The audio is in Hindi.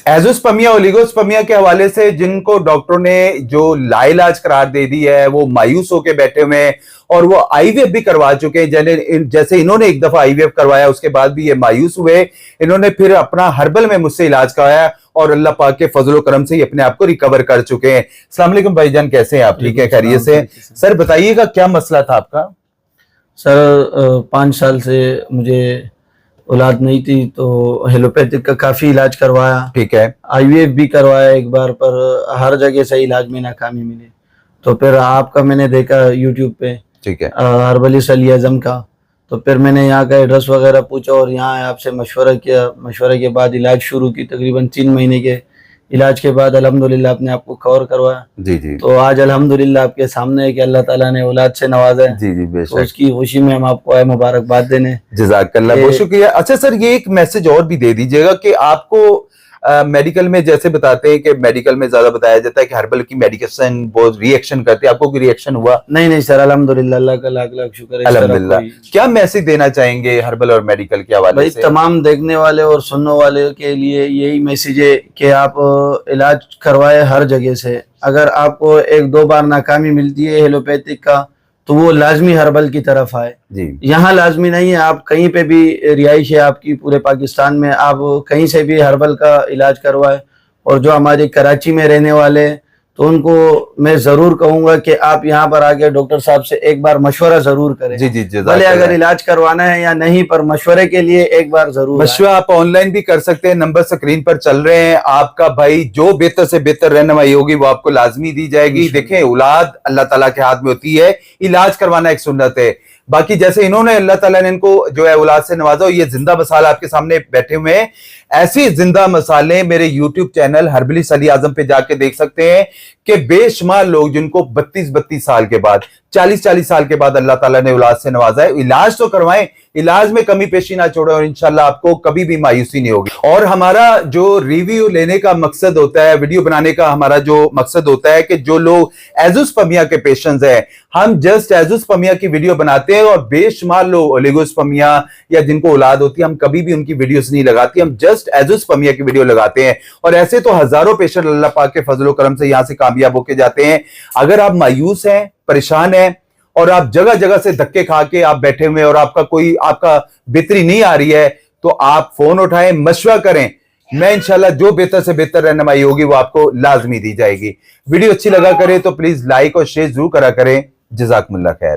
एजोस्पर्मिया ओलिगोस्पर्मिया के हवाले से जिनको डॉक्टरों ने जो लाइलाज करार दे दी है, वो मायूस होके बैठे हुए हैं और वो आईवीएफ भी करवा चुके हैं। जैसे इन्होंने एक दफा आईवीएफ करवाया, उसके बाद भी ये मायूस हुए, इन्होंने फिर अपना हर्बल में मुझसे इलाज कराया और अल्लाह पाक के फजलो करम से ही अपने आप को रिकवर कर चुके हैं। अस्सलाम वालेकुम भाईजान, कैसे हैं आप? ठीक है, खैरियत से? सर बताइएगा क्या मसला था आपका? सर 5 साल से मुझे औलाद नहीं थी, तो हेलोपैथिक का काफी इलाज करवाया। ठीक है। आईवीएफ भी करवाया एक बार, पर हर जगह से इलाज में नाकामी मिली। तो फिर आपका मैंने देखा यूट्यूब पे, ठीक है, हर्बल सली आजम का। तो फिर मैंने यहाँ का एड्रेस वगैरह पूछा और यहाँ आपसे मशवरा किया। मशवरे के बाद इलाज शुरू की। तकरीबन 3 महीने के इलाज के बाद अल्हम्दुलिल्लाह अपने आप को कवर करवाया। जी जी। तो आज अल्हम्दुलिल्लाह आपके सामने है कि अल्लाह ताला ने औलाद से नवाजा है। जी जी, बेशक। तो उसकी खुशी में हम आपको आए मुबारकबाद देने। जज़ाकल्लाह, बहुत शुक्रिया। अच्छा सर, ये एक मैसेज और भी दे दीजिएगा कि आपको मेडिकल में जैसे बताते हैं कि मेडिकल में ज्यादा बताया जाता है कि हर्बल की मेडिकेशन बहुत रिएक्शन करती है, आपको कोई रिएक्शन हुआ? नहीं सर, अल्हम्दुलिल्लाह, अल्लाह का लाख लाख शुक्र है। अल्हम्दुलिल्लाह। क्या मैसेज देना चाहेंगे हर्बल और मेडिकल के हवाले से? तमाम देखने वाले और सुनने वाले के लिए यही मैसेज है कि आप इलाज करवाए हर जगह से। अगर आपको 1-2 बार नाकामी मिलती है एलोपैथिक का, तो वो लाजमी हर्बल की तरफ आए। जी। यहाँ लाजमी नहीं है, आप कहीं पे भी रिहाइश है आपकी पूरे पाकिस्तान में, आप कहीं से भी हर्बल का इलाज करवाए। और जो हमारे कराची में रहने वाले, तो उनको मैं जरूर कहूंगा कि आप यहाँ पर आके डॉक्टर साहब से एक बार मशवरा जरूर करें। जी जी, भले अगर इलाज करवाना है या नहीं, पर मशवरे के लिए एक बार जरूर मशवरा आप ऑनलाइन भी कर सकते हैं, नंबर स्क्रीन पर चल रहे हैं। आपका भाई जो बेहतर से बेहतर रहनुमाई होगी वो आपको लाजमी दी जाएगी। देखें, औलाद अल्लाह ताला के हाथ में होती है, इलाज करवाना एक सुन्नत है। बाकी जैसे इन्होंने अल्लाह ताला ने इनको जो है औलाद से नवाजा, ये जिंदा मसाला आपके सामने बैठे हुए हैं। ऐसी जिंदा मसाले मेरे यूट्यूब चैनल हर्बल सली आजम पे जाके देख सकते हैं कि बेशुमार लोग जिनको 32 साल के बाद, 40 साल के बाद अल्लाह ताला ने औलाद से नवाजा है। इलाज तो करवाएं, इलाज में कमी पेशी ना छोड़े और इंशाल्लाह आपको कभी भी मायूसी नहीं होगी। और हमारा जो रिव्यू लेने का मकसद होता है, वीडियो बनाने का हमारा जो मकसद होता है कि जो लोग एजोस्पर्मिया के पेशेंट्स हैं, हम जस्ट एजोस्पर्मिया की वीडियो बनाते हैं। और बेशुमार लोग ओलिगोस्पर्मिया या जिनको औलाद होती है, हम कभी भी उनकी वीडियोस नहीं लगाती, हम जस्ट एजोस्पर्मिया की वीडियो लगाते हैं। और ऐसे तो हजारों पेशेंट अल्लाह पाक के फजलो करम से यहां से कामयाब होके जाते हैं। अगर आप मायूस हैं, परेशान हैं और आप जगह जगह से धक्के खा के आप बैठे हुए और आपका बेहतरी नहीं आ रही है, तो आप फोन उठाएं, मशवरा करें। मैं इंशाल्लाह जो बेहतर से बेहतर रहनुमाई होगी वो आपको लाजमी दी जाएगी। वीडियो अच्छी लगा करे तो प्लीज लाइक और शेयर जरूर करा करें। जज़ाकुमुल्लाह खैर।